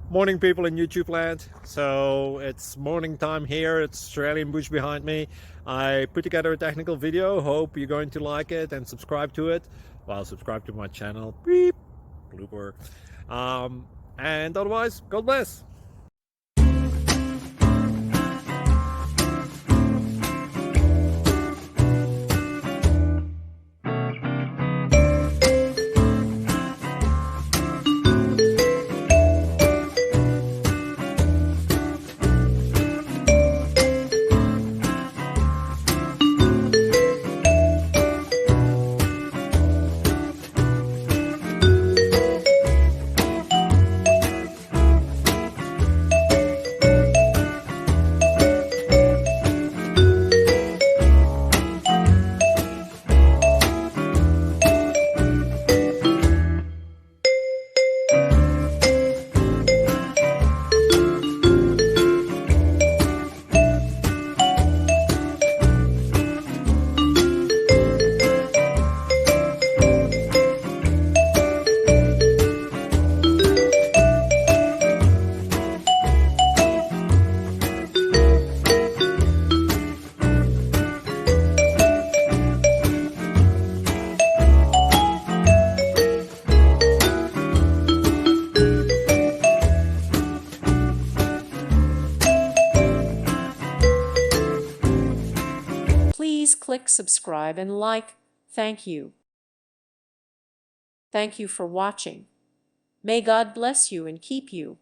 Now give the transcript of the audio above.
Morning, people in YouTube land. So it's morning time here. It's Australian bush behind me. I put together a technical video. Hope you're going to like it and subscribe to it. Well, subscribe to my channel. Beep. Blooper. And otherwise, God bless. Please click subscribe and like. Thank you. Thank you for watching. May God bless you and keep you.